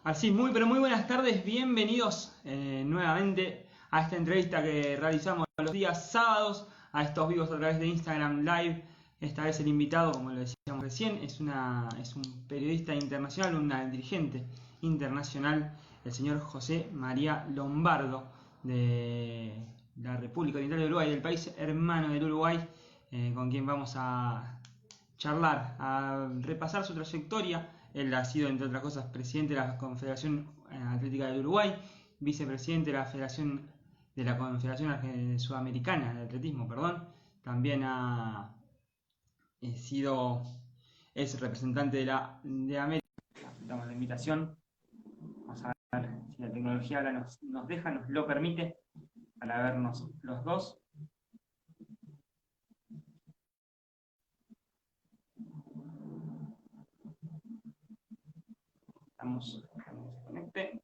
Así, muy pero muy buenas tardes, bienvenidos nuevamente a esta entrevista que realizamos los días sábados, a estos vivos a través de Instagram Live. Esta vez el invitado, como lo decíamos recién, es un periodista internacional, una dirigente internacional, el señor José María Lombardo, de la República Oriental de Uruguay, del país hermano del Uruguay, con quien vamos a charlar, a repasar su trayectoria. Él ha sido, entre otras cosas, presidente de la Confederación Atlética del Uruguay, vicepresidente de la Confederación Sudamericana de Atletismo, perdón. También es representante de América. Damos la invitación. Vamos a ver si la tecnología ahora nos deja, nos lo permite, para vernos los dos. Estamos que se conecte.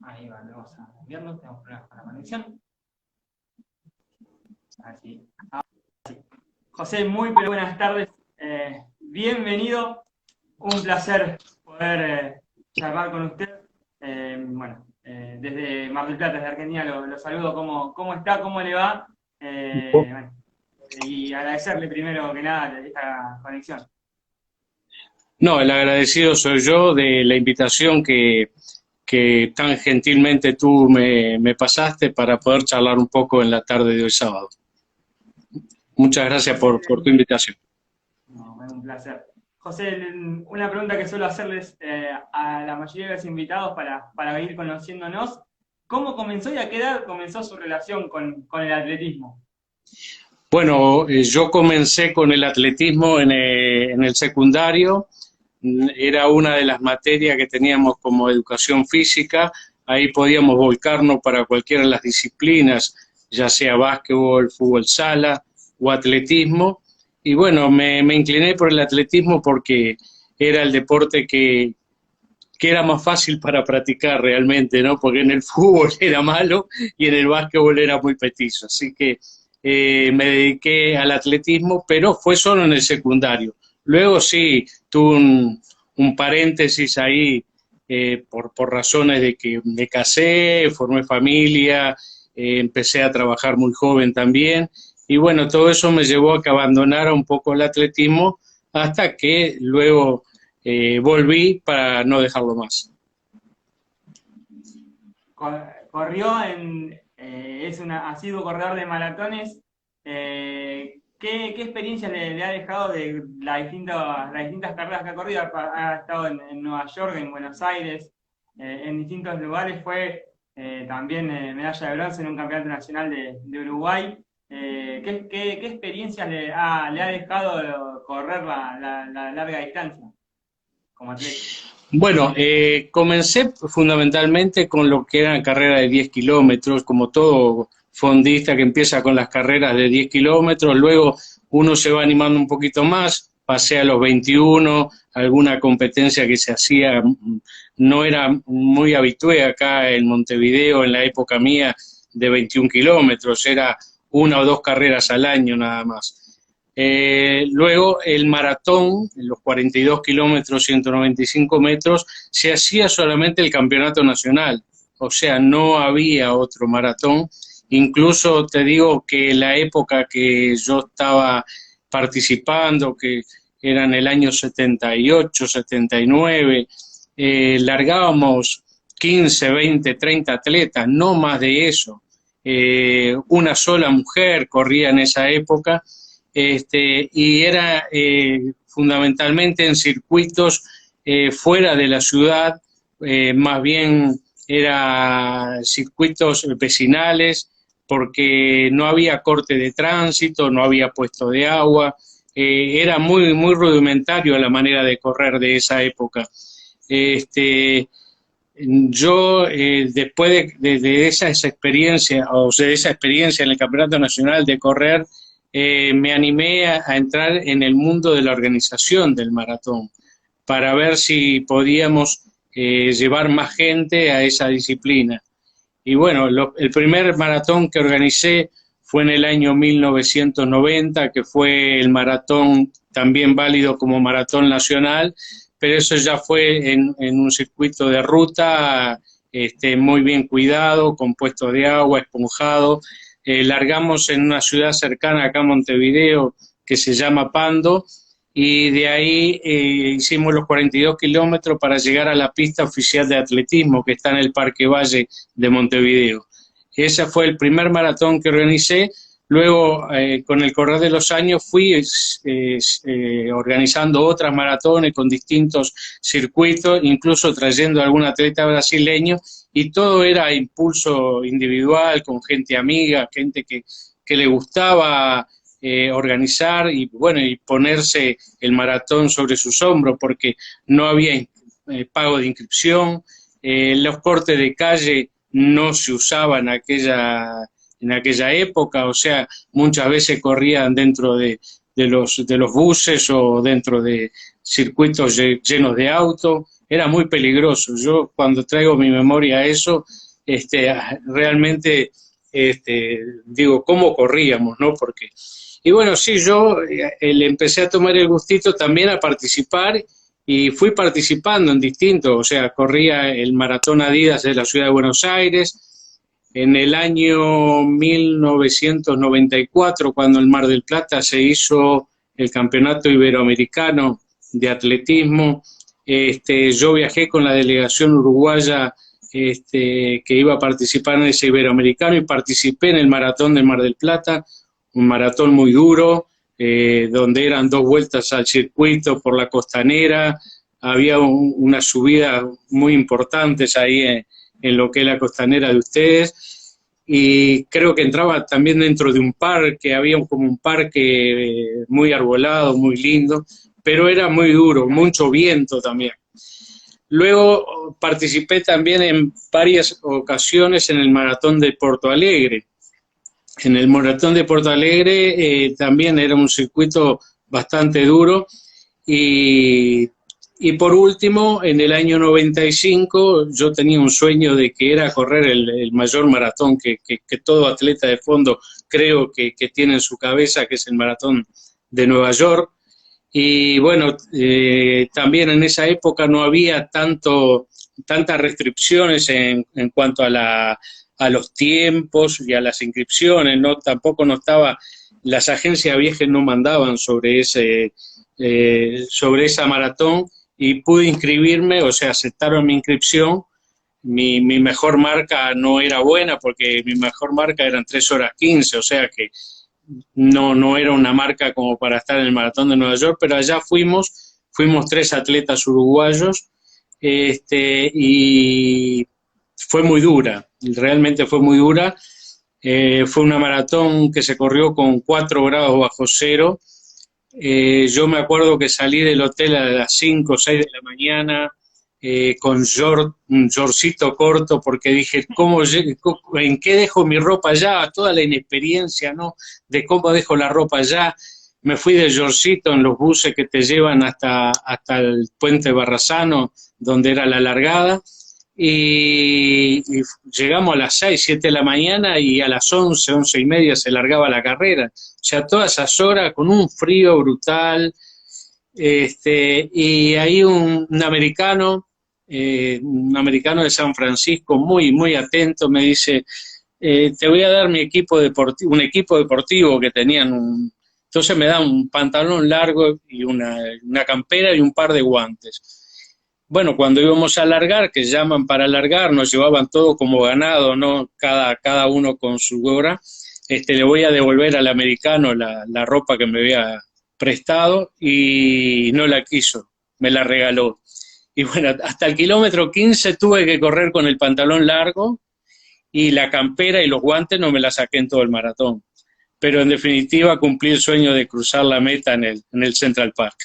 Ahí va, vamos a enviarlo, tenemos problemas con la conexión. Así. José, muy pero buenas tardes, bienvenido, un placer poder charlar con usted. Desde Mar del Plata, desde Argentina, lo saludo. ¿Cómo está? ¿Cómo le va? Y agradecerle primero que nada esta conexión. No, el agradecido soy yo de la invitación que tan gentilmente tú me pasaste para poder charlar un poco en la tarde de hoy sábado. Muchas gracias José, por tu invitación. no, es un placer. José, una pregunta que suelo hacerles a la mayoría de los invitados para ir conociéndonos. ¿Cómo comenzó y a qué edad comenzó su relación con el atletismo? Bueno, yo comencé con el atletismo en el secundario. Era una de las materias que teníamos como educación física. Ahí podíamos volcarnos para cualquiera de las disciplinas, ya sea básquetbol, fútbol sala o atletismo. Y bueno, me incliné por el atletismo porque era el deporte que era más fácil para practicar realmente, ¿no? Porque en el fútbol era malo y en el básquetbol era muy petizo. Así que me dediqué al atletismo, pero fue solo en el secundario. Luego sí, tuve un paréntesis ahí por razones de que me casé, formé familia, empecé a trabajar muy joven también. Y bueno, todo eso me llevó a que abandonara un poco el atletismo hasta que luego volví para no dejarlo más. Corrió ha sido corredor de maratones. ¿Qué experiencia le ha dejado de las distintas carreras que ha corrido? Ha estado en Nueva York, en Buenos Aires, en distintos lugares. Fue también medalla de bronce en un campeonato nacional de Uruguay. ¿Qué experiencias le ha dejado correr la larga distancia como atleta? Bueno, comencé fundamentalmente con lo que era carrera de 10 kilómetros, como todo fondista que empieza con las carreras de 10 kilómetros, luego uno se va animando un poquito más, pasé a los 21, alguna competencia que se hacía, no era muy habitué acá en Montevideo en la época mía de 21 kilómetros, era una o dos carreras al año nada más. Luego el maratón, los 42 kilómetros, 195 metros, se hacía solamente el campeonato nacional, o sea, no había otro maratón. Incluso te digo que la época que yo estaba participando, que era en el año 78, 79, largábamos 15, 20, 30 atletas, no más de eso. Una sola mujer corría en esa época. Y era fundamentalmente en circuitos fuera de la ciudad, más bien era circuitos vecinales, porque no había corte de tránsito, no había puesto de agua, era muy, muy rudimentario la manera de correr de esa época. Yo, después de esa experiencia, o sea, de esa experiencia en el Campeonato Nacional de correr, me animé a entrar en el mundo de la organización del maratón, para ver si podíamos llevar más gente a esa disciplina. Y bueno, el primer maratón que organicé fue en el año 1990, que fue el maratón también válido como maratón nacional, pero eso ya fue en un circuito de ruta, muy bien cuidado, con puestos de agua, esponjado. Largamos en una ciudad cercana acá a Montevideo, que se llama Pando, y de ahí hicimos los 42 kilómetros para llegar a la pista oficial de atletismo, que está en el Parque Valle de Montevideo. Ese fue el primer maratón que organicé. Luego, con el correr de los años, fui organizando otras maratones con distintos circuitos, incluso trayendo a algún atleta brasileño, y todo era a impulso individual, con gente amiga, gente que le gustaba organizar y, bueno, y ponerse el maratón sobre sus hombros, porque no había pago de inscripción, los cortes de calle no se usaban en aquella época, o sea, muchas veces corrían dentro de los buses o dentro de circuitos llenos de autos. Era muy peligroso. Yo, cuando traigo mi memoria a eso, realmente digo, ¿cómo corríamos, no? Porque, y bueno, sí, yo le empecé a tomar el gustito también a participar, y fui participando en distintos, o sea, corría el Maratón Adidas de la Ciudad de Buenos Aires. En el año 1994, cuando en Mar del Plata se hizo el Campeonato Iberoamericano de Atletismo, yo viajé con la delegación uruguaya que iba a participar en ese Iberoamericano, y participé en el Maratón de Mar del Plata, un maratón muy duro, donde eran 2 vueltas al circuito por la costanera. Había unas subidas muy importantes ahí en lo que es la costanera de ustedes, y creo que entraba también dentro de un parque, había como un parque muy arbolado, muy lindo, pero era muy duro, mucho viento también. Luego participé también en varias ocasiones en el Maratón de Porto Alegre. En el Maratón de Porto Alegre también era un circuito bastante duro, y por último, en el año 95, yo tenía un sueño de que era correr el mayor maratón que todo atleta de fondo creo que tiene en su cabeza, que es el Maratón de Nueva York. Y bueno, también en esa época no había tantas restricciones en cuanto a los tiempos y a las inscripciones, ¿no? Tampoco no estaba, las agencias viejas no mandaban sobre esa maratón, y pude inscribirme, o sea, aceptaron mi inscripción. Mi mejor marca no era buena, porque mi mejor marca eran 3 horas 15, o sea que no era una marca como para estar en el Maratón de Nueva York, pero allá fuimos 3 atletas uruguayos, y fue muy dura, realmente fue muy dura. Fue una maratón que se corrió con 4 grados bajo cero. Yo me acuerdo que salí del hotel a las 5 o 6 de la mañana, con un shortcito corto, porque dije, ¿en qué dejo mi ropa allá? Toda la inexperiencia, ¿no?, de cómo dejo la ropa allá. Me fui de shortcito en los buses que te llevan hasta el puente Barrazano, donde era la largada, y llegamos a las 6, 7 de la mañana, y a las 11, 11 y media se largaba la carrera. O sea, todas esas horas con un frío brutal. Y ahí un americano de San Francisco, muy, muy atento, me dice, te voy a dar mi equipo deportivo, un equipo deportivo que tenían. Entonces me da un pantalón largo y una campera y un par de guantes. Bueno, cuando íbamos a largar, que llaman para largar, nos llevaban todo como ganado, ¿no? Cada uno con su hora. Le voy a devolver al americano la ropa que me había prestado, y no la quiso, me la regaló. Y bueno, hasta el kilómetro 15 tuve que correr con el pantalón largo, y la campera y los guantes no me la saqué en todo el maratón. pero en definitiva cumplí el sueño de cruzar la meta en el Central Park.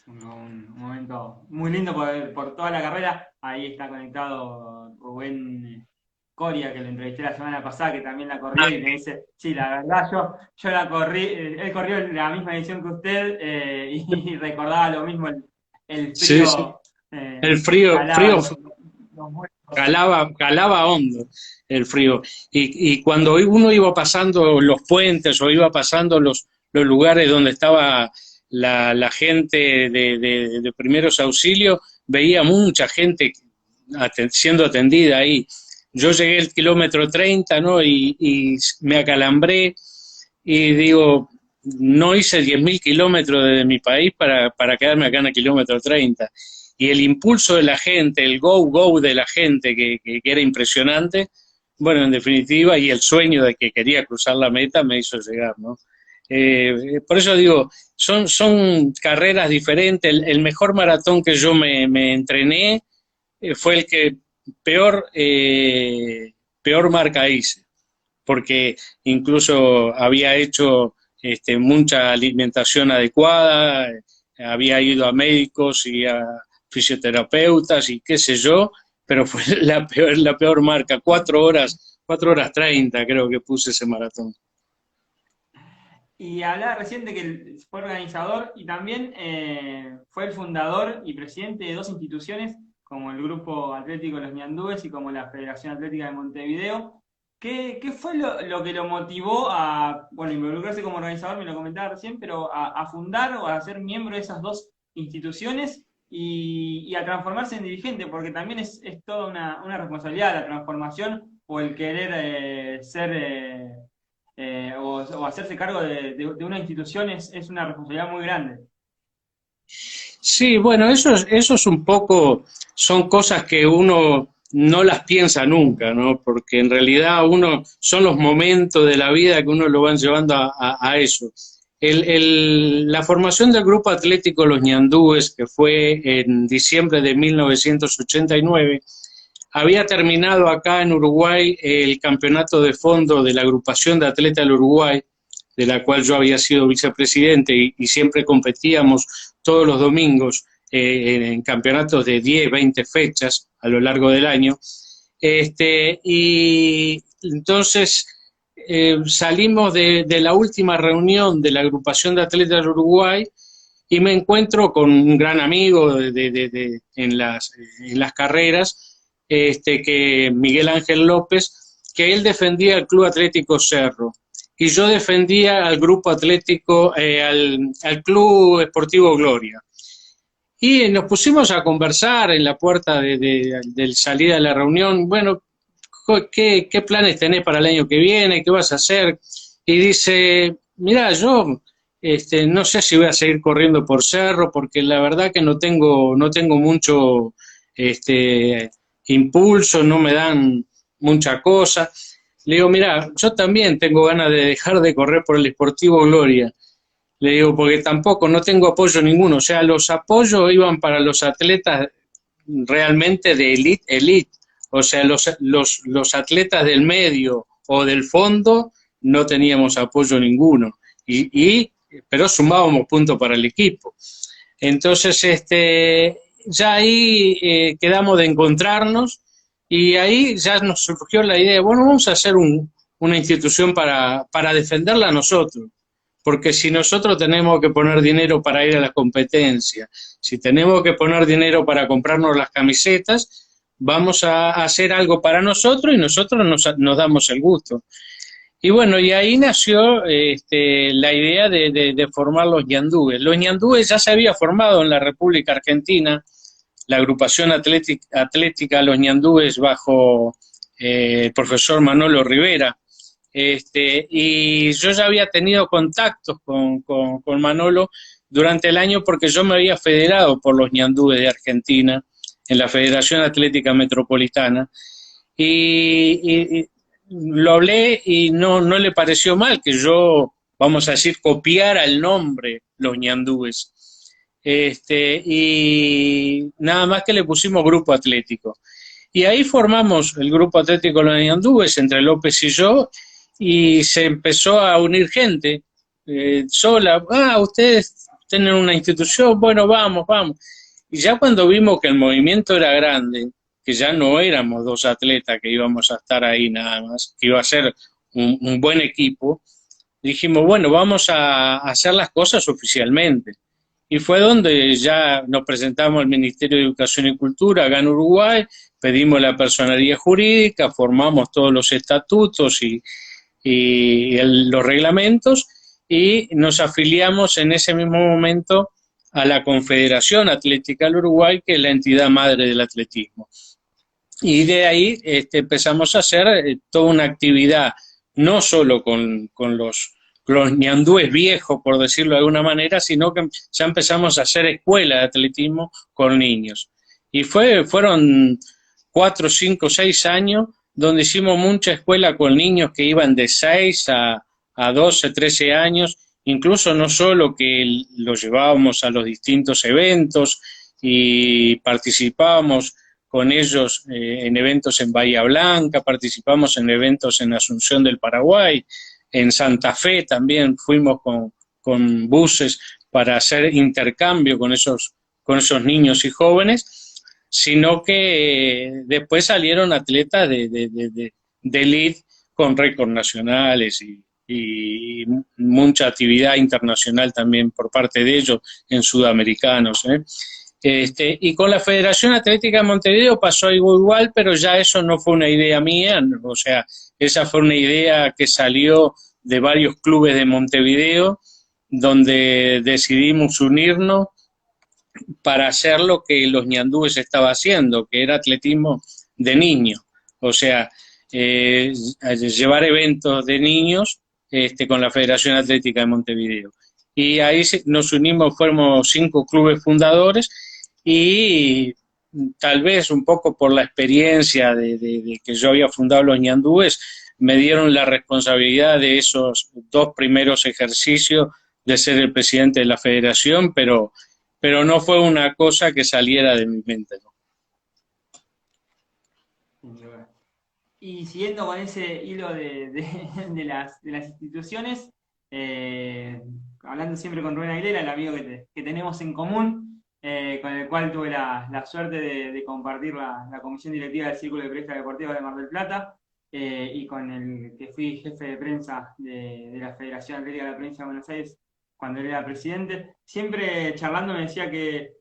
Un momento muy lindo por toda la carrera. Ahí está conectado Rubén Coria, que lo entrevisté la semana pasada, que también la corrió y me dice, sí, la verdad, yo la corrí, él corrió la misma edición que usted y recordaba lo mismo, el frío. Sí, sí. El frío, calaba hondo el frío. Y cuando uno iba pasando los puentes o iba pasando los lugares donde estaba la gente de primeros auxilios, veía mucha gente siendo atendida ahí. Yo llegué al kilómetro 30, ¿no? Y me acalambré y digo, no hice 10.000 kilómetros desde mi país para quedarme acá en el kilómetro 30. Y el impulso de la gente, el go de la gente, que era impresionante, bueno, en definitiva, y el sueño de que quería cruzar la meta me hizo llegar, ¿no? Por eso digo, son carreras diferentes. El mejor maratón que yo me entrené fue el que peor marca hice, porque incluso había hecho mucha alimentación adecuada, había ido a médicos y a fisioterapeutas y qué sé yo, pero fue la peor marca, 4 horas 30 creo que puse ese maratón. Y hablaba recién de que fue organizador y también fue el fundador y presidente de 2 instituciones, como el Grupo Atlético Los Ñandúes y como la Federación Atlética de Montevideo. ¿Qué fue lo que lo motivó a, bueno, involucrarse como organizador, me lo comentaba recién, pero a fundar o a ser miembro de esas 2 instituciones y a transformarse en dirigente? Porque también es toda una responsabilidad la transformación o el querer ser o hacerse cargo de una institución es una responsabilidad muy grande. Sí, bueno, eso es un poco, son cosas que uno no las piensa nunca, ¿no? Porque en realidad son los momentos de la vida que uno lo van llevando a eso. La formación del Grupo Atlético Los Ñandúes, que fue en diciembre de 1989, había terminado acá en Uruguay el campeonato de fondo de la agrupación de atletas del Uruguay, de la cual yo había sido vicepresidente y siempre competíamos todos los domingos en campeonatos de 10, 20 fechas a lo largo del año. Y entonces salimos de la última reunión de la agrupación de atletas del Uruguay y me encuentro con un gran amigo en las carreras, que Miguel Ángel López, que él defendía el Club Atlético Cerro y yo defendía al Grupo Atlético, al Club Esportivo Gloria. Y nos pusimos a conversar en la puerta de salida de la reunión. Bueno, ¿qué planes tenés para el año que viene? ¿Qué vas a hacer? Y dice, mirá, yo no sé si voy a seguir corriendo por Cerro, porque la verdad que no tengo mucho impulso, no me dan mucha cosa. Le digo, mira, yo también tengo ganas de dejar de correr por el Esportivo Gloria. Le digo, porque tampoco, no tengo apoyo ninguno. O sea, los apoyos iban para los atletas realmente de elite. O sea, los atletas del medio o del fondo no teníamos apoyo ninguno. Pero sumábamos puntos para el equipo. Entonces, ya ahí quedamos de encontrarnos y ahí ya nos surgió la idea, bueno, vamos a hacer una institución para defenderla nosotros, porque si nosotros tenemos que poner dinero para ir a la competencia, si tenemos que poner dinero para comprarnos las camisetas, vamos a hacer algo para nosotros y nosotros nos damos el gusto. Y bueno, y ahí nació la idea de formar los Ñandúes. Los Ñandúes ya se había formado en la República Argentina, la agrupación atlética Los Ñandúes bajo el profesor Manolo Rivera. Y yo ya había tenido contactos con Manolo durante el año porque yo me había federado por los Ñandúes de Argentina en la Federación Atlética Metropolitana. Y lo hablé y no le pareció mal que yo, vamos a decir, copiara el nombre Los Ñandúes. Y nada más que le pusimos Grupo Atlético. Y ahí formamos el Grupo Atlético Los Ñandúes entre López y yo, y se empezó a unir gente sola. Ustedes tienen una institución, bueno, vamos, vamos. Y ya cuando vimos que el movimiento era grande, que ya no éramos dos atletas que íbamos a estar ahí nada más, que iba a ser un buen equipo, dijimos, bueno, vamos a hacer las cosas oficialmente. Y fue donde ya nos presentamos al Ministerio de Educación y Cultura acá en Uruguay, pedimos la personería jurídica, formamos todos los estatutos y los reglamentos y nos afiliamos en ese mismo momento a la Confederación Atlética del Uruguay, que es la entidad madre del atletismo. Y de ahí empezamos a hacer toda una actividad, no solo con los ñandúes viejos, por decirlo de alguna manera, sino que ya empezamos a hacer escuela de atletismo con niños. Y fueron 4, 5, 6 años donde hicimos mucha escuela con niños que iban de 6 a 12, 13 años, incluso no solo que los llevábamos a los distintos eventos y participábamos con ellos en eventos en Bahía Blanca, participamos en eventos en Asunción del Paraguay, en Santa Fe también fuimos con buses para hacer intercambio con esos niños y jóvenes, sino que después salieron atletas de elite con récords nacionales y mucha actividad internacional también por parte de ellos en sudamericanos. Y con la Federación Atlética de Montevideo pasó algo igual, pero ya eso no fue una idea mía, o sea, esa fue una idea que salió de varios clubes de Montevideo, donde decidimos unirnos para hacer lo que los ñandúes estaba haciendo, que era atletismo de niños, o sea, llevar eventos de niños con la Federación Atlética de Montevideo. Y ahí nos unimos, fuimos 5 clubes fundadores y tal vez un poco por la experiencia de que yo había fundado los ñandúes, me dieron la responsabilidad de esos 2 primeros ejercicios de ser el presidente de la federación, pero no fue una cosa que saliera de mi mente, ¿no? Y siguiendo con ese hilo de las instituciones, hablando siempre con Rubén Aguilera, el amigo que tenemos en común, con el cual tuve la suerte de compartir la comisión directiva del Círculo de Periodistas Deportivos de Mar del Plata, y con el que fui jefe de prensa de la Federación Atlética de la Provincia de Buenos Aires cuando él era presidente, siempre charlando me decía que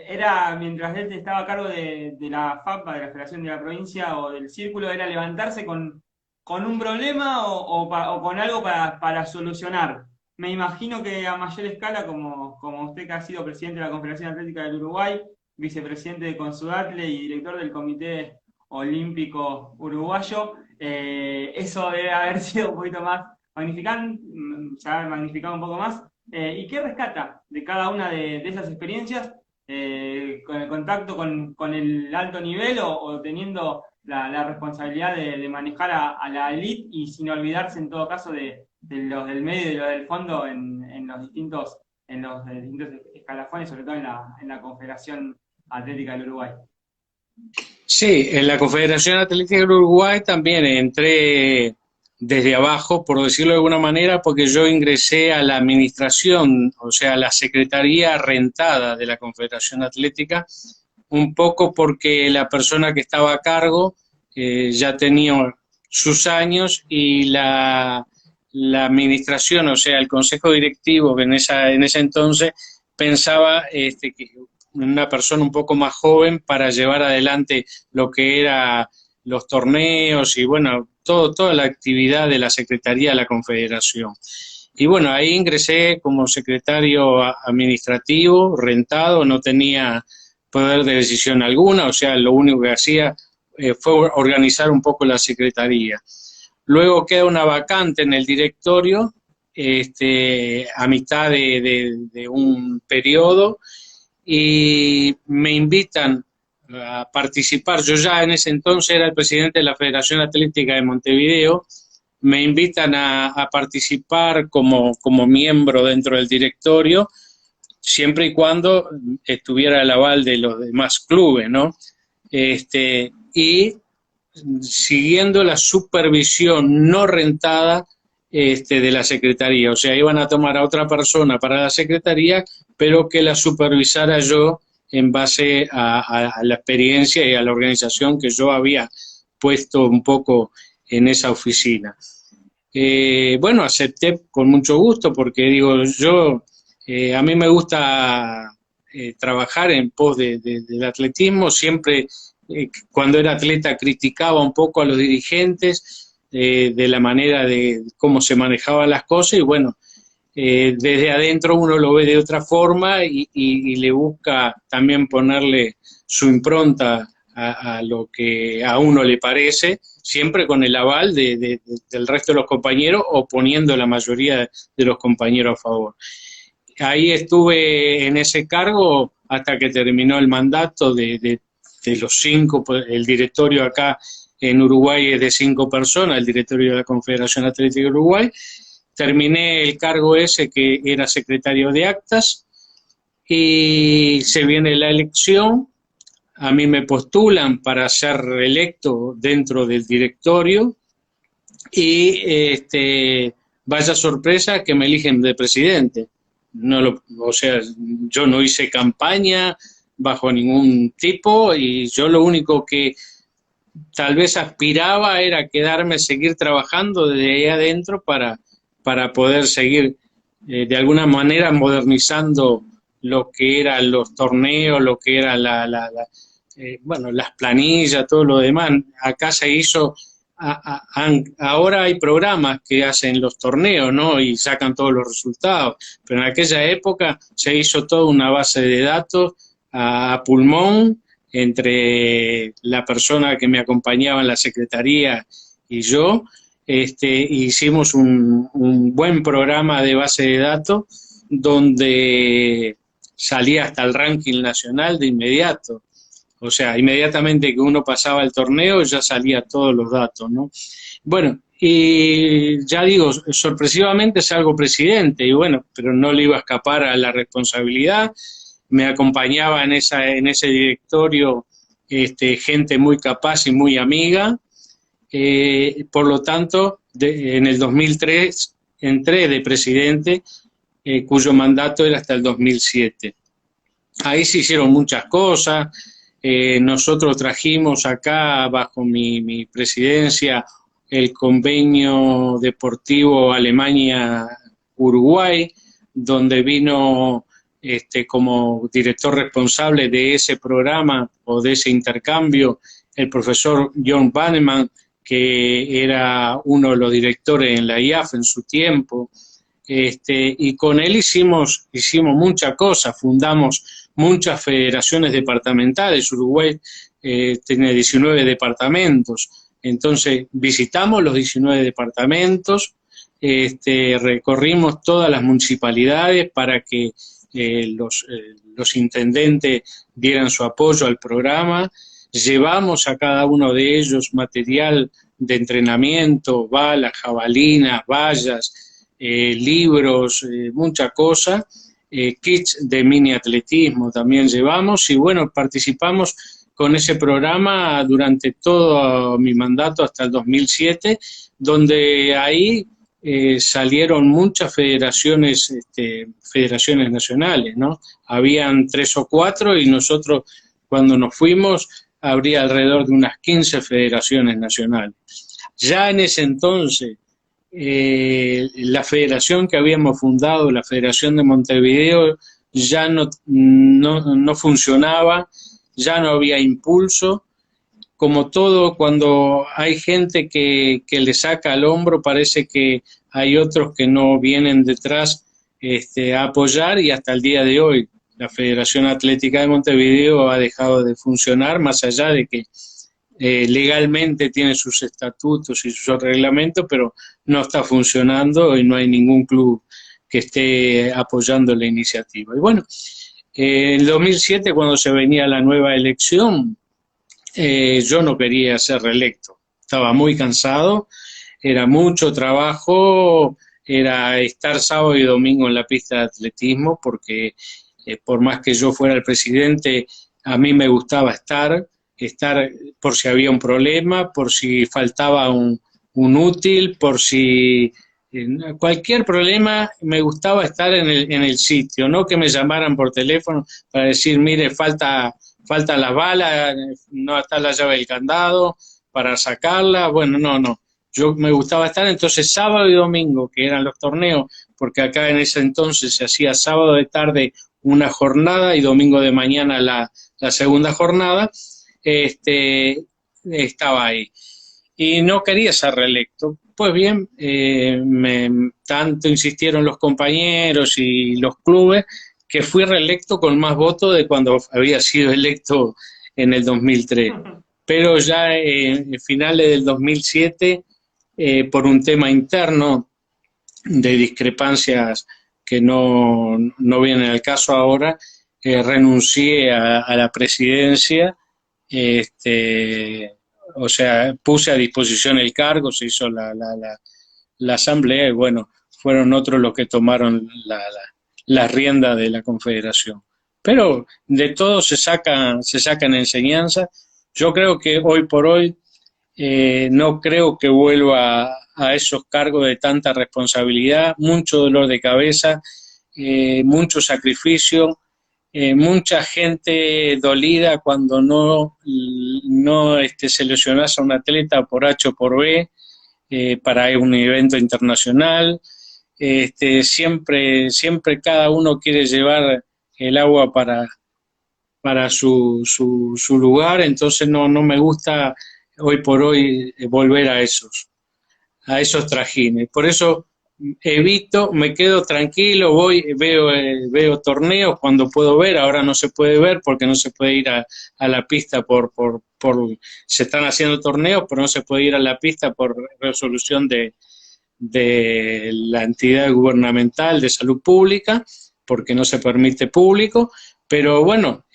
era, mientras él estaba a cargo de la FAPA, de la Federación de la Provincia o del Círculo, era levantarse con un problema o con algo para solucionar. Me imagino que a mayor escala, como usted que ha sido presidente de la Confederación Atlética del Uruguay, vicepresidente de Consudatle y director del Comité Olímpico Uruguayo, eso debe haber sido un poquito más magnificado un poco más. ¿Y qué rescata de cada una de esas experiencias? Con el contacto con el alto nivel o teniendo la responsabilidad de manejar a la elite y sin olvidarse en todo caso de los del medio y de los del fondo en los distintos escalafones, sobre todo en la Confederación Atlética del Uruguay. Sí, en la Confederación Atlética del Uruguay también entré desde abajo, por decirlo de alguna manera, porque yo ingresé a la administración, o sea, a la secretaría rentada de la Confederación Atlética, un poco porque la persona que estaba a cargo ya tenía sus años y la administración, o sea, el consejo directivo que en ese entonces pensaba que una persona un poco más joven para llevar adelante lo que era los torneos y bueno, toda la actividad de la Secretaría de la Confederación. Y bueno, ahí ingresé como secretario administrativo, rentado, no tenía poder de decisión alguna, o sea, lo único que hacía fue organizar un poco la Secretaría. Luego queda una vacante en el directorio, a mitad de un periodo, y me invitan a participar. Yo ya en ese entonces era el presidente de la Federación Atlética de Montevideo, me invitan a participar como miembro dentro del directorio, siempre y cuando estuviera el aval de los demás clubes, ¿no? Y siguiendo la supervisión no rentada de la Secretaría. O sea, iban a tomar a otra persona para la Secretaría, pero que la supervisara yo en base a la experiencia y a la organización que yo había puesto un poco en esa oficina. Bueno, acepté con mucho gusto porque digo, a mí me gusta trabajar en pos del atletismo, siempre cuando era atleta criticaba un poco a los dirigentes de la manera de cómo se manejaban las cosas y bueno, desde adentro uno lo ve de otra forma y le busca también ponerle su impronta a lo que a uno le parece, siempre con el aval del resto de los compañeros o poniendo la mayoría de los compañeros a favor. Ahí estuve en ese cargo hasta que terminó el mandato de los 5, el directorio acá en Uruguay es de 5 personas, el directorio de la Confederación Atlética de Uruguay. Terminé el cargo ese que era secretario de actas y se viene la elección. A mí me postulan para ser reelecto dentro del directorio y vaya sorpresa que me eligen de presidente. O sea, yo no hice campaña bajo ningún tipo y yo lo único que tal vez aspiraba era quedarme, seguir trabajando desde ahí adentro para poder seguir de alguna manera modernizando lo que eran los torneos, lo que era bueno, las planillas, todo lo demás. Acá se hizo, ahora hay programas que hacen los torneos, ¿no? Y sacan todos los resultados, pero en aquella época se hizo toda una base de datos a pulmón entre la persona que me acompañaba en la secretaría y yo. Hicimos un buen programa de base de datos donde salía hasta el ranking nacional de inmediato. O sea, inmediatamente que uno pasaba el torneo ya salía todos los datos, ¿no? Bueno, y ya digo, sorpresivamente salgo presidente y bueno, pero no le iba a escapar a la responsabilidad. Me acompañaba en ese directorio gente muy capaz y muy amiga. Por lo tanto, en el 2003 entré de presidente, cuyo mandato era hasta el 2007. Ahí se hicieron muchas cosas. Nosotros trajimos acá, bajo mi presidencia, el convenio deportivo Alemania-Uruguay, donde vino como director responsable de ese programa o de ese intercambio el profesor John Banneman, que era uno de los directores en la IAF en su tiempo, y con él hicimos muchas cosas, fundamos muchas federaciones departamentales. Uruguay tiene 19 departamentos, entonces visitamos los 19 departamentos, recorrimos todas las municipalidades para que los intendentes dieran su apoyo al programa. Llevamos a cada uno de ellos material de entrenamiento, balas, jabalinas, vallas, libros, mucha cosa, kits de mini atletismo también llevamos y bueno, participamos con ese programa durante todo mi mandato hasta el 2007, donde ahí salieron muchas federaciones nacionales, ¿no? Habían 3 o 4 y nosotros cuando nos fuimos habría alrededor de unas 15 federaciones nacionales. Ya en ese entonces, la federación que habíamos fundado, la Federación de Montevideo, ya no funcionaba, ya no había impulso. Como todo, cuando hay gente que le saca al hombro, parece que hay otros que no vienen detrás a apoyar y hasta el día de hoy la Federación Atlética de Montevideo ha dejado de funcionar, más allá de que legalmente tiene sus estatutos y sus reglamentos, pero no está funcionando y no hay ningún club que esté apoyando la iniciativa. Y bueno, en el 2007, cuando se venía la nueva elección, yo no quería ser reelecto, estaba muy cansado, era mucho trabajo, era estar sábado y domingo en la pista de atletismo, porque por más que yo fuera el presidente, a mí me gustaba estar, estar por si había un problema, por si faltaba un útil, por si cualquier problema, me gustaba estar en el sitio, no que me llamaran por teléfono para decir, mire, falta las balas, no está la llave del candado para sacarla. Bueno, no. Yo me gustaba estar, entonces sábado y domingo, que eran los torneos, porque acá en ese entonces se hacía sábado de tarde una jornada y domingo de mañana la segunda jornada, estaba ahí. Y no quería ser reelecto. Pues bien, tanto insistieron los compañeros y los clubes que fui reelecto con más votos de cuando había sido electo en el 2003. Pero ya en finales del 2007, por un tema interno de discrepancias que no vienen al caso ahora, renuncié a la presidencia, o sea, puse a disposición el cargo, se hizo la asamblea y bueno, fueron otros los que tomaron la rienda de la confederación. Pero de todo se sacan enseñanzas. Yo creo que hoy por hoy no creo que vuelva a esos cargos de tanta responsabilidad, mucho dolor de cabeza, mucho sacrificio, mucha gente dolida cuando no seleccionás a un atleta por H o por B para un evento internacional. Siempre cada uno quiere llevar el agua para su lugar, entonces no me gusta hoy por hoy volver a esos trajines. Por eso evito, me quedo tranquilo, veo torneos cuando puedo ver, ahora no se puede ver porque no se puede ir a la pista se están haciendo torneos, pero no se puede ir a la pista por resolución de la entidad gubernamental de salud pública, porque no se permite público, pero bueno,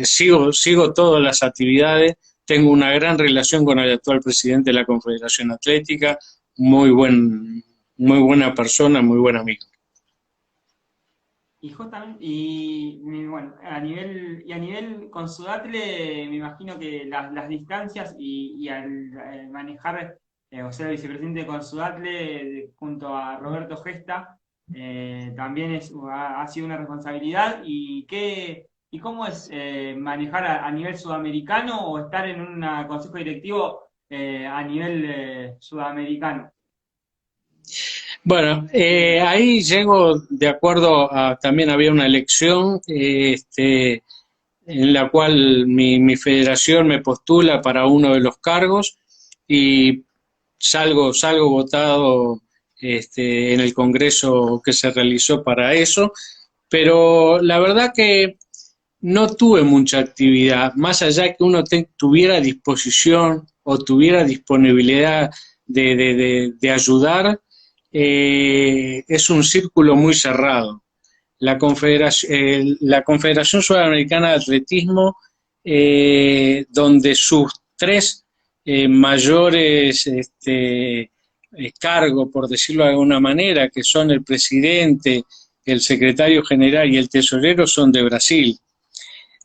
sigo todas las actividades. Tengo una gran relación con el actual presidente de la Confederación Atlética, muy buena persona, muy buen amigo. Y justamente, y bueno, a nivel con Sudatle, me imagino que las distancias y al manejar o ser vicepresidente con Sudatle junto a Roberto Gesta, también ha sido una responsabilidad. ¿Y cómo es manejar a nivel sudamericano o estar en un consejo directivo a nivel sudamericano? Bueno, ahí llego de acuerdo a, también había una elección en la cual mi federación me postula para uno de los cargos y salgo votado en el congreso que se realizó para eso, pero la verdad que no tuve mucha actividad, más allá que uno tuviera disposición o tuviera disponibilidad de ayudar, es un círculo muy cerrado. La Confederación Sudamericana de Atletismo, donde sus tres mayores cargos, por decirlo de alguna manera, que son el presidente, el secretario general y el tesorero, son de Brasil.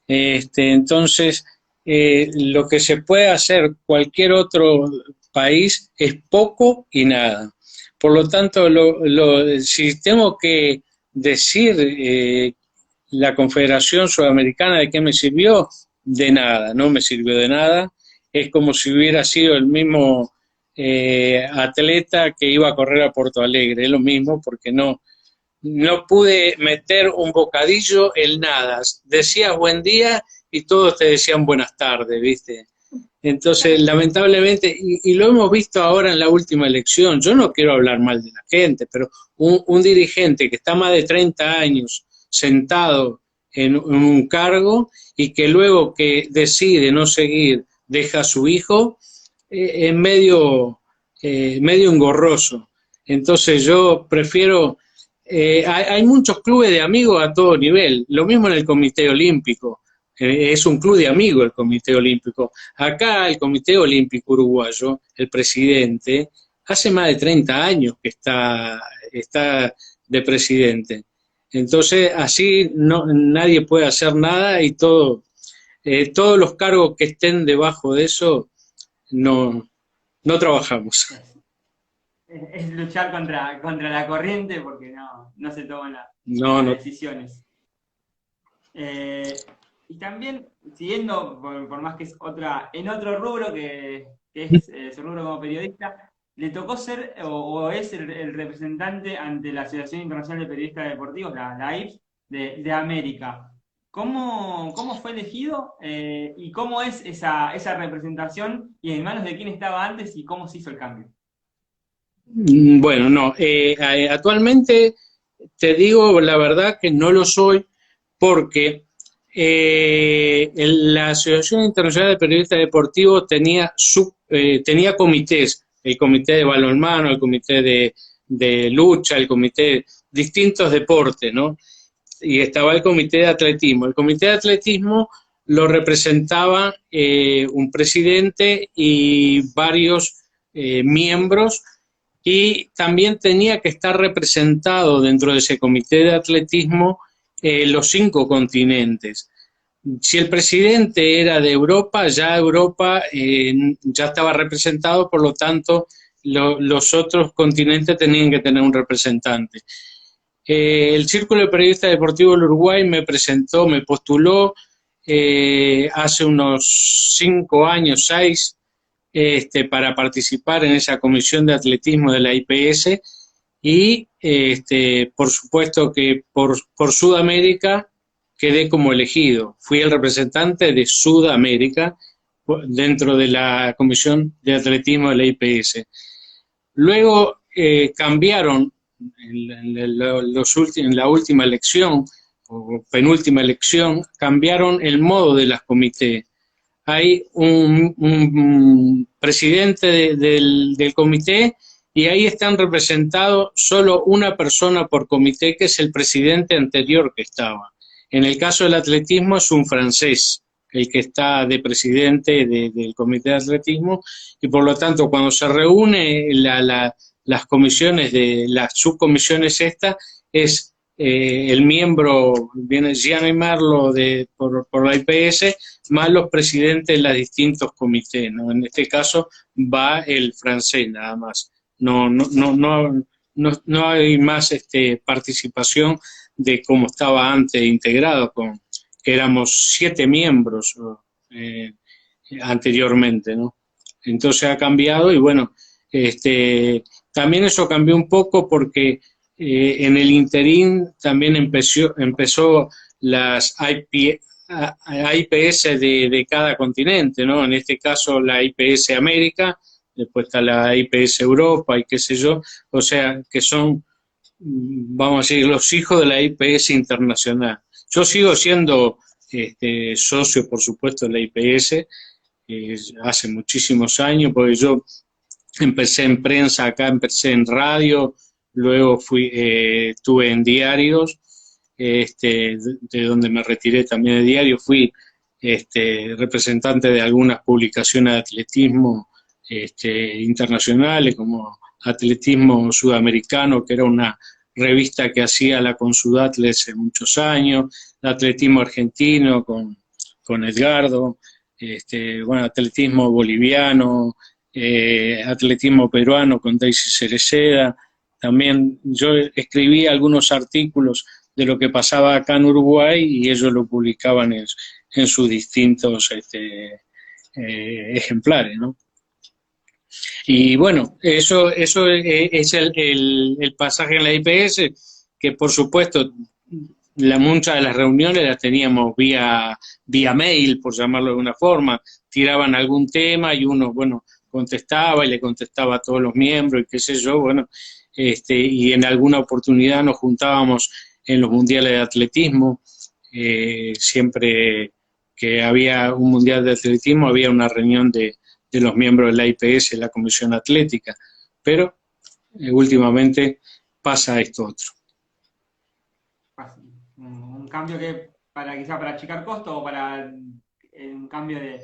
Entonces, lo que se puede hacer cualquier otro país es poco y nada. Por lo tanto, si tengo que decir la Confederación Sudamericana de qué me sirvió, de nada, no me sirvió de nada. Es como si hubiera sido el mismo atleta que iba a correr a Porto Alegre, es lo mismo porque no pude meter un bocadillo en nada. Decías buen día y todos te decían buenas tardes, ¿viste? Entonces, lamentablemente, y lo hemos visto ahora en la última elección, yo no quiero hablar mal de la gente, pero un dirigente que está más de 30 años sentado en un cargo y que luego que decide no seguir, deja a su hijo, es medio engorroso. Entonces yo prefiero... hay muchos clubes de amigos a todo nivel, lo mismo en el Comité Olímpico, es un club de amigos el Comité Olímpico. Acá el Comité Olímpico Uruguayo, el presidente, hace más de 30 años que está de presidente. Entonces así nadie puede hacer nada y todo todos los cargos que estén debajo de eso, no, no trabajamos. Es luchar contra la corriente porque no se toman No, las no. decisiones. Y también, siguiendo, por más que es en otro rubro que es su rubro como periodista, le tocó ser o es el representante ante la Asociación Internacional de Periodistas Deportivos, la AIPS, de América. ¿Cómo fue elegido y cómo es esa representación y en manos de quién estaba antes y cómo se hizo el cambio? Bueno, no. Actualmente te digo la verdad que no lo soy porque la Asociación Internacional de Periodistas Deportivos tenía comités, el comité de balonmano, el comité de lucha, el comité, distintos deportes, ¿no? Y estaba el comité de atletismo. El comité de atletismo lo representaba un presidente y varios miembros, y también tenía que estar representado dentro de ese comité de atletismo los 5 continentes. Si el presidente era de Europa, ya Europa ya estaba representado, por lo tanto los otros continentes tenían que tener un representante. El Círculo de Periodistas Deportivos del Uruguay me postuló hace unos 5 años, 6, para participar en esa comisión de atletismo de la IPS, y por supuesto que por Sudamérica quedé como elegido. Fui el representante de Sudamérica dentro de la comisión de atletismo de la IPS. Luego cambiaron en la última elección, o penúltima elección, cambiaron el modo de las comités. Hay un presidente del comité, y ahí están representados solo una persona por comité, que es el presidente anterior que estaba. En el caso del atletismo es un francés el que está de presidente del comité de atletismo, y por lo tanto cuando se reúne las comisiones las subcomisiones es el miembro, viene Gianni Merlo por la IPS, más los presidentes de los distintos comités, ¿no? En este caso va el francés nada más. No hay más participación de como estaba antes integrado, que éramos 7 miembros eh, anteriormente, ¿no? Entonces ha cambiado, y bueno, también eso cambió un poco porque en el interín también empezó las IPS de cada continente, ¿no? En este caso la IPS América, después está la IPS Europa y qué sé yo, o sea, que son, vamos a decir, los hijos de la IPS internacional. Yo sigo siendo socio, por supuesto, de la IPS, hace muchísimos años, porque yo empecé en prensa acá, empecé en radio, luego estuve en diarios, de donde me retiré también de diario, fui representante de algunas publicaciones de atletismo internacionales, como Atletismo Sudamericano, que era una revista que hacía la Consudatle hace muchos años, Atletismo Argentino con Edgardo, bueno, Atletismo Boliviano, atletismo peruano con Daisy Cereceda. También yo escribí algunos artículos de lo que pasaba acá en Uruguay, y ellos lo publicaban en sus distintos ejemplares, ¿no? Y bueno, eso es el pasaje en la IPS, que por supuesto muchas de las reuniones las teníamos vía mail, por llamarlo de alguna forma. Tiraban algún tema y uno, bueno, contestaba y le contestaba a todos los miembros y qué sé yo, bueno, y en alguna oportunidad nos juntábamos en los mundiales de atletismo. Siempre que había un mundial de atletismo había una reunión de los miembros de la IPS, la Comisión Atlética, pero últimamente pasa esto otro. Un cambio que quizá para achicar costos o para un cambio de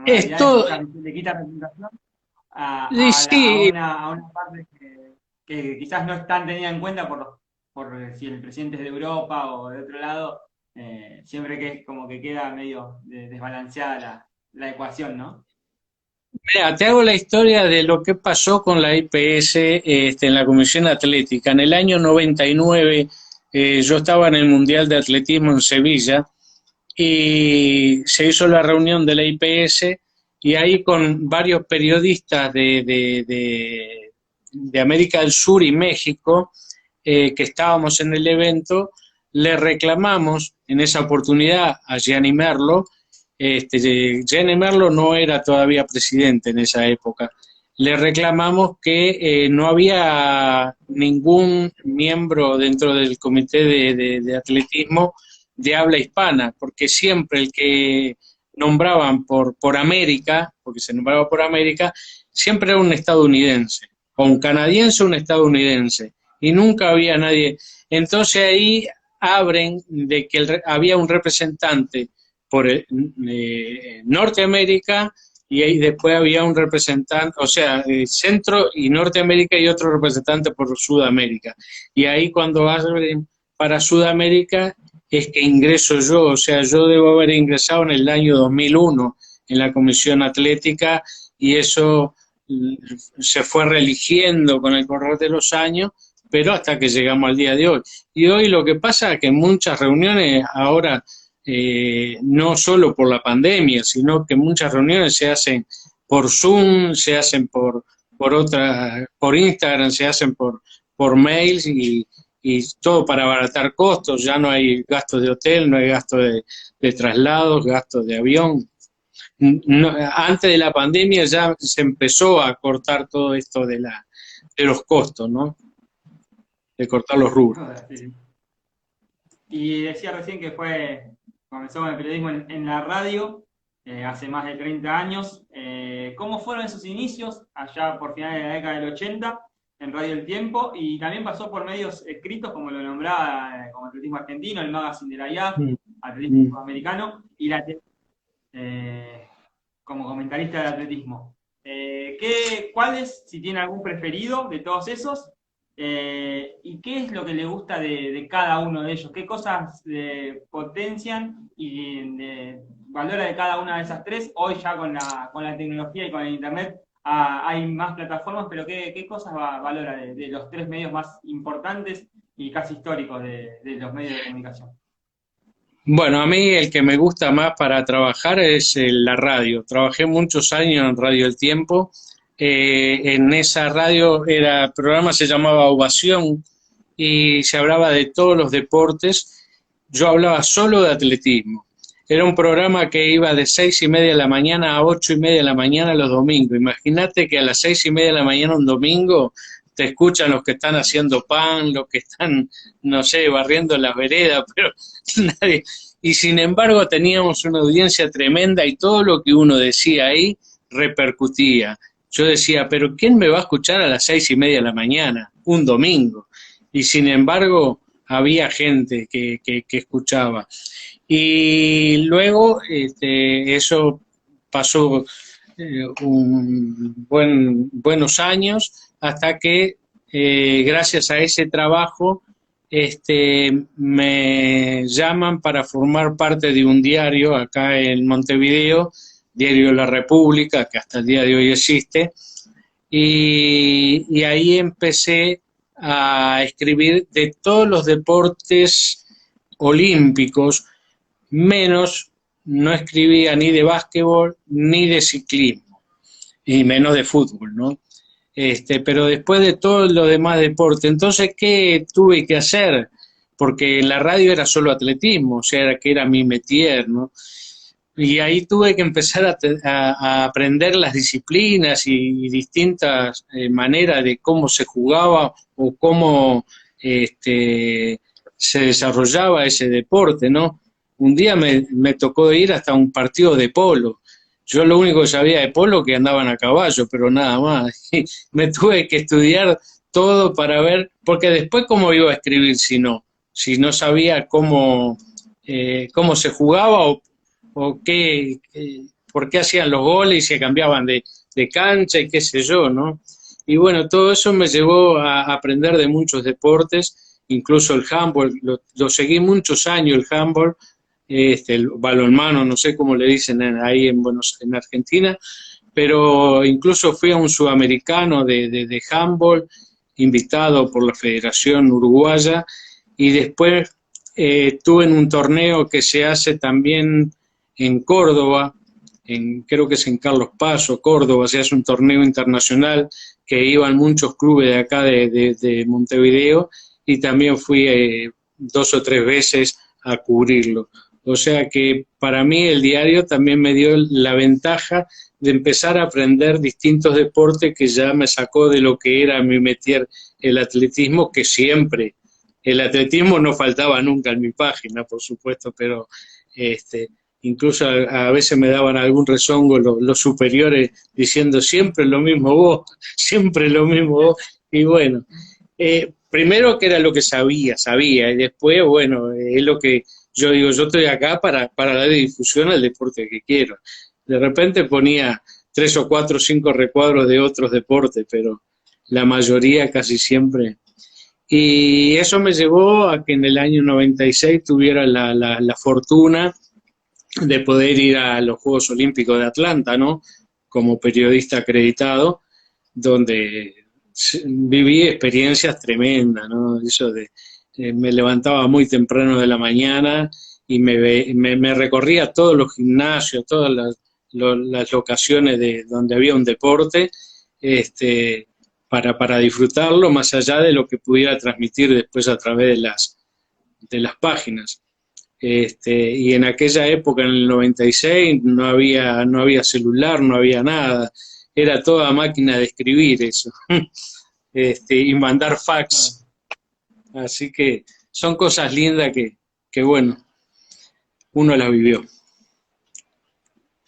Esto, modalidades, le quita representación sí, a una parte que quizás no es tan tenida en cuenta por si el presidente es de Europa o de otro lado, siempre que es como que queda medio desbalanceada la ecuación, ¿no? Mira, te hago la historia de lo que pasó con la IPS en la Comisión Atlética. En el año 99 yo estaba en el Mundial de Atletismo en Sevilla y se hizo la reunión de la IPS y ahí con varios periodistas de América del Sur y México que estábamos en el evento, le reclamamos en esa oportunidad a Gianni Merlo. Gianni Merlo no era todavía presidente en esa época. Le reclamamos que no había ningún miembro dentro del comité de atletismo de habla hispana, porque siempre el que nombraban por América, porque se nombraba por América, siempre era un estadounidense, o un canadiense o un estadounidense, y nunca había nadie. Entonces ahí abren de que había un representante por Norteamérica y ahí después había un representante, o sea, Centro y Norteamérica y otro representante por Sudamérica. Y ahí cuando abren para Sudamérica es que ingreso yo, o sea, yo debo haber ingresado en el año 2001 en la Comisión Atlética y eso se fue reeligiendo con el correr de los años, pero hasta que llegamos al día de hoy. Y hoy lo que pasa es que en muchas reuniones ahora, no solo por la pandemia, sino que muchas reuniones se hacen por Zoom, se hacen por Instagram, se hacen por mails y todo para abaratar costos. Ya no hay gastos de hotel, no hay gastos de traslados, gastos de avión. No, antes de la pandemia ya se empezó a cortar todo esto de los costos, ¿no? De cortar los rubros. Sí. Y decía recién que comenzó con el periodismo en la radio hace más de 30 años. ¿Cómo fueron esos inicios allá por finales de la década del 80 en Radio El Tiempo? Y también pasó por medios escritos, como lo nombraba, como Atletismo Argentino, el Magazine de la IAF, Atletismo Americano, y como comentarista de atletismo. ¿Cuáles, si tiene algún preferido de todos esos? ¿Y qué es lo que le gusta de cada uno de ellos? ¿Qué cosas potencian y valora de cada una de esas tres? Hoy ya con la tecnología y con el internet hay más plataformas, pero ¿qué cosas valora de los tres medios más importantes y casi históricos de los medios de comunicación? Bueno, a mí el que me gusta más para trabajar es la radio. Trabajé muchos años en Radio El Tiempo. En esa radio el programa se llamaba Ovación y se hablaba de todos los deportes. Yo hablaba solo de atletismo. Era un programa que iba de 6:30 de la mañana a 8:30 de la mañana los domingos. Imagínate que a las 6:30 de la mañana un domingo te escuchan los que están haciendo pan, los que están, no sé, barriendo las veredas, pero nadie. Y sin embargo teníamos una audiencia tremenda y todo lo que uno decía ahí repercutía. Yo decía, pero ¿quién me va a escuchar a las 6:30 de la mañana, un domingo? Y sin embargo había gente que escuchaba. Y luego eso pasó buenos años hasta que gracias a ese trabajo me llaman para formar parte de un diario acá en Montevideo, Diario La República, que hasta el día de hoy existe, y ahí empecé a escribir de todos los deportes olímpicos, menos no escribía ni de básquetbol ni de ciclismo, y menos de fútbol, ¿no? Pero después de todo lo demás deporte, entonces, ¿qué tuve que hacer? Porque en la radio era solo atletismo, o sea, que era mi métier, ¿no? Y ahí tuve que empezar a aprender las disciplinas y distintas maneras de cómo se jugaba o cómo se desarrollaba ese deporte, ¿no? Un día me tocó ir hasta un partido de polo. Yo lo único que sabía de polo que andaban a caballo, pero nada más. Y me tuve que estudiar todo para ver, porque después cómo iba a escribir si no sabía cómo se jugaba o por qué hacían los goles y se cambiaban de cancha y qué sé yo, ¿no? Y bueno, todo eso me llevó a aprender de muchos deportes incluso el handball, lo seguí muchos años el handball, el balonmano, no sé cómo le dicen ahí en Argentina, pero incluso fui a un sudamericano de handball, invitado por la Federación Uruguaya, y después estuve en un torneo que se hace también en Córdoba, creo que es en Carlos Paz o Córdoba, se hace un torneo internacional que iban muchos clubes de acá de Montevideo, y también fui 2 o 3 veces a cubrirlo. O sea que para mí el diario también me dio la ventaja de empezar a aprender distintos deportes, que ya me sacó de lo que era mi métier, el atletismo, que siempre, el atletismo no faltaba nunca en mi página, por supuesto, pero incluso a veces me daban algún rezongo los superiores diciendo siempre lo mismo vos, siempre lo mismo vos, y bueno, primero que era lo que sabía, y después, bueno, es lo que yo digo, yo estoy acá para darle difusión al deporte que quiero. De repente ponía 3 o 4 o 5 recuadros de otros deportes, pero la mayoría casi siempre. Y eso me llevó a que en el año 96 tuviera la fortuna de poder ir a los Juegos Olímpicos de Atlanta, ¿no? Como periodista acreditado, donde viví experiencias tremendas, ¿no? Eso de me levantaba muy temprano de la mañana y me recorría todos los gimnasios, todas las locaciones de donde había un deporte, para disfrutarlo, más allá de lo que pudiera transmitir después a través de las páginas. Y en aquella época, en el 96, no había celular, no había nada, era toda máquina de escribir eso, y mandar fax. Así que son cosas lindas que bueno, uno las vivió.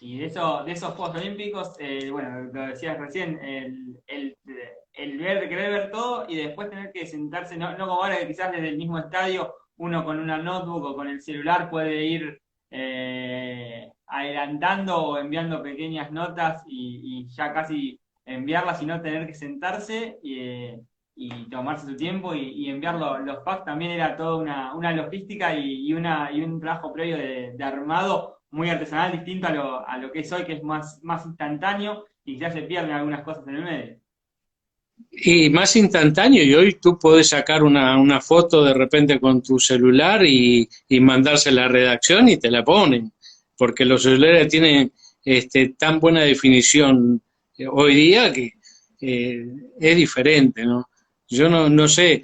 Y de esos Juegos Olímpicos, bueno, lo decías recién, querer ver todo y después tener que sentarse, no como ahora que quizás desde el mismo estadio uno con una notebook o con el celular puede ir adelantando o enviando pequeñas notas y ya casi enviarlas y no tener que sentarse y tomarse su tiempo y enviar los packs. También era toda una logística y un trabajo previo de armado muy artesanal, distinto a lo que es hoy, que es más instantáneo y ya se pierden algunas cosas en el medio. Y más instantáneo, y hoy tú puedes sacar una foto de repente con tu celular y mandársela a la redacción y te la ponen, porque los celulares tienen tan buena definición hoy día que es diferente, ¿no? Yo no sé,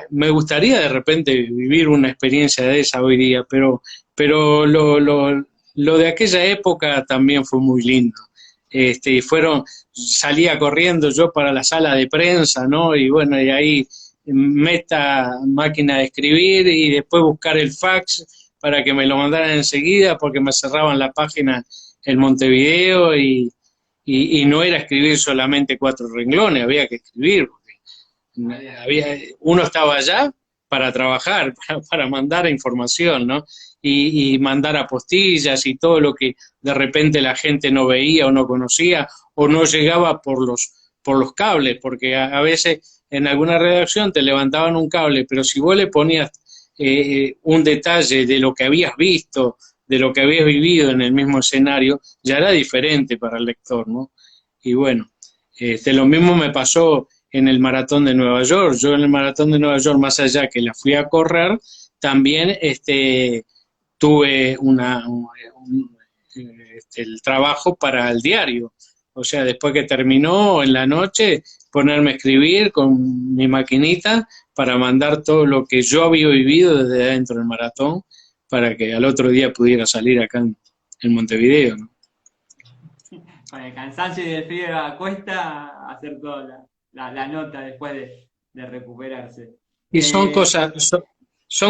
me gustaría de repente vivir una experiencia de esa hoy día, pero lo de aquella época también fue muy lindo. Y salía corriendo yo para la sala de prensa, ¿no? Y bueno, y ahí meta máquina de escribir y después buscar el fax para que me lo mandaran enseguida porque me cerraban la página en Montevideo y no era escribir solamente 4 renglones, había que escribir, porque uno estaba allá para trabajar, para mandar información, ¿no? Y mandar apostillas y todo lo que de repente la gente no veía o no conocía o no llegaba por los cables, porque a veces en alguna redacción te levantaban un cable, pero si vos le ponías un detalle de lo que habías visto, de lo que habías vivido en el mismo escenario, ya era diferente para el lector, ¿no? Y bueno, lo mismo me pasó en el Maratón de Nueva York. Yo en el Maratón de Nueva York, más allá que la fui a correr, también tuve el trabajo para el diario. O sea, después que terminó en la noche, ponerme a escribir con mi maquinita para mandar todo lo que yo había vivido desde adentro del maratón para que al otro día pudiera salir acá en Montevideo, ¿no? Con el cansancio y el frío cuesta hacer toda la nota después de recuperarse. Y son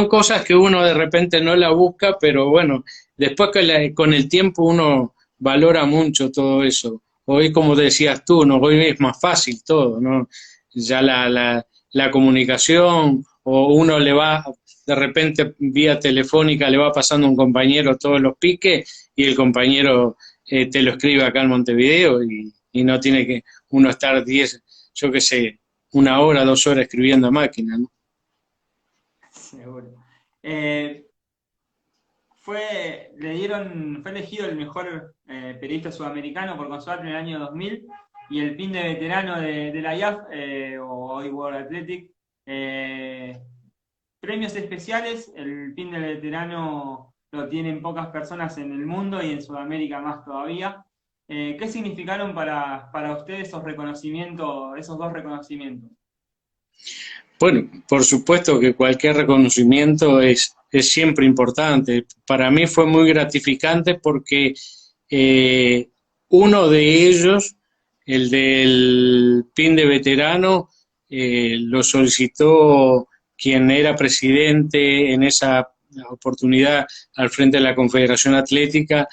cosas que uno de repente no la busca, pero bueno, después con el tiempo uno valora mucho todo eso. Hoy, como decías tú, ¿no? Hoy es más fácil todo, ¿no? Ya la comunicación, o uno le va, de repente vía telefónica, le va pasando a un compañero todos los piques y el compañero te lo escribe acá en Montevideo y no tiene que uno estar 10, yo qué sé, 1 hora, 2 horas escribiendo a máquina, ¿no? Seguro. Eh, fue elegido el mejor periodista sudamericano por Consulat en el año 2000 y el pin de veterano de la IAF, o hoy World Athletic. eh, Premios especiales, el pin del veterano lo tienen pocas personas en el mundo y en Sudamérica más todavía. ¿Qué significaron para ustedes esos reconocimientos, esos dos reconocimientos? Bueno, por supuesto que cualquier reconocimiento es siempre importante. Para mí fue muy gratificante porque eh, uno de ellos, el del PIN de veterano, lo solicitó quien era presidente en esa oportunidad al frente de la Confederación Atlética,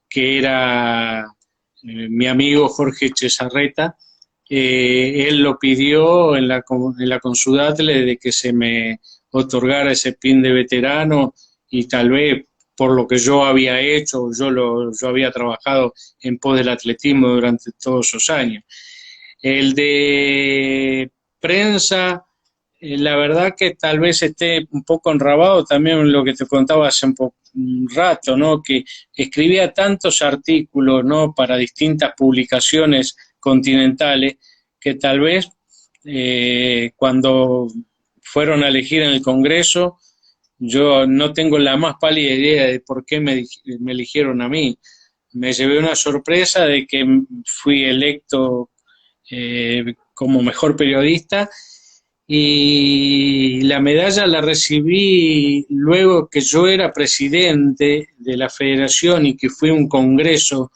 que era mi amigo Jorge Chezarreta. Él lo pidió en la Consudatle de que se me otorgara ese PIN de veterano y tal vez por lo que yo había hecho, yo había trabajado en pos del atletismo durante todos esos años. El de prensa, la verdad que tal vez esté un poco enrabado también en lo que te contaba hace un rato, ¿no? Que escribía tantos artículos, ¿no? Para distintas publicaciones continentales, que tal vez cuando fueron a elegir en el Congreso, yo no tengo la más pálida idea de por qué me eligieron a mí. Me llevé una sorpresa de que fui electo como mejor periodista y la medalla la recibí luego que yo era presidente de la federación y que fui a un congreso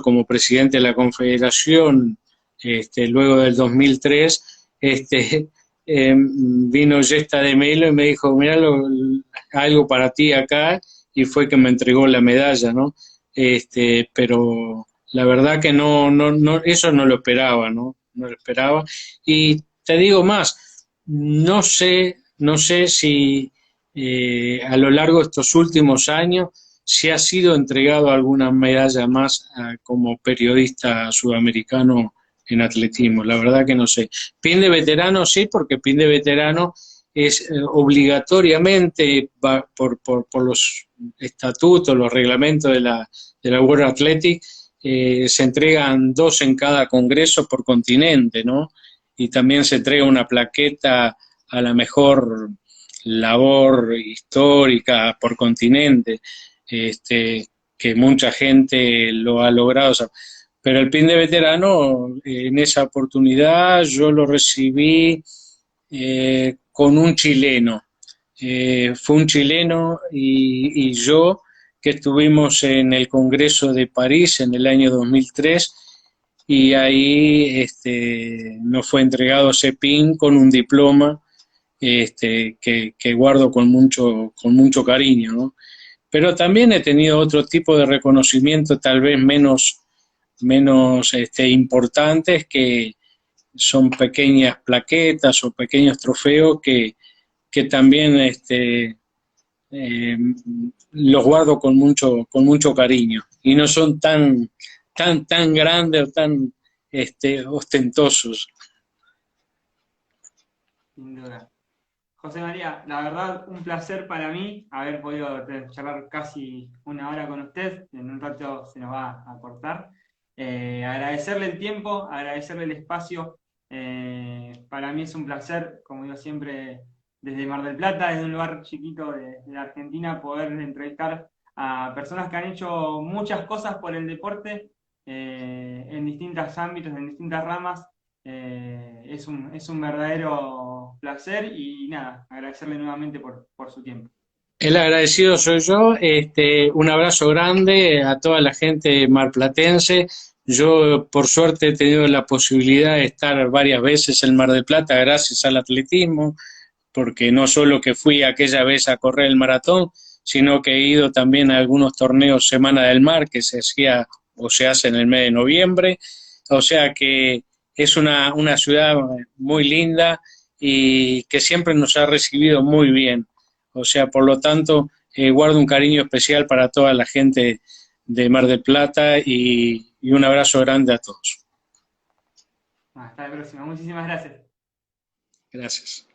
como presidente de la confederación, luego del 2003, vino Gesta de Melo y me dijo, mira algo para ti acá, y fue que me entregó la medalla, ¿no? Pero la verdad que eso no lo esperaba, ¿no? No lo esperaba. Y te digo más, no sé si a lo largo de estos últimos años si ha sido entregado alguna medalla más como periodista sudamericano en atletismo. La verdad que no sé. PIN de veterano sí, porque PIN de veterano es obligatoriamente por los estatutos, los reglamentos de la World Athletic, se entregan 2 en cada congreso por continente, ¿no? Y también se entrega una plaqueta a la mejor labor histórica por continente, que mucha gente lo ha logrado. O sea, pero el PIN de veterano, en esa oportunidad yo lo recibí con un chileno. Fue un chileno y yo que estuvimos en el Congreso de París en el año 2003 y ahí nos fue entregado ese PIN con un diploma que guardo con mucho cariño, ¿no? Pero también he tenido otro tipo de reconocimiento, tal vez menos importantes, que son pequeñas plaquetas o pequeños trofeos que también eh, los guardo con mucho cariño y no son tan grandes o tan ostentosos. Sin duda. José María, la verdad, un placer para mí haber podido charlar casi una hora con usted. En un rato se nos va a cortar. Agradecerle el tiempo, agradecerle el espacio. Para mí es un placer, como digo siempre, desde Mar del Plata, desde un lugar chiquito de la Argentina, poder entrevistar a personas que han hecho muchas cosas por el deporte, en distintos ámbitos, en distintas ramas. Es un verdadero placer y nada, agradecerle nuevamente por su tiempo. El agradecido soy yo. Un abrazo grande a toda la gente marplatense. Yo, por suerte, he tenido la posibilidad de estar varias veces en Mar del Plata gracias al atletismo, porque no solo que fui aquella vez a correr el maratón, sino que he ido también a algunos torneos Semana del Mar que se hacía o se hace en el mes de noviembre. O sea que es una ciudad muy linda y que siempre nos ha recibido muy bien. O sea, por lo tanto, guardo un cariño especial para toda la gente de Mar del Plata y un abrazo grande a todos. Hasta la próxima. Muchísimas gracias. Gracias.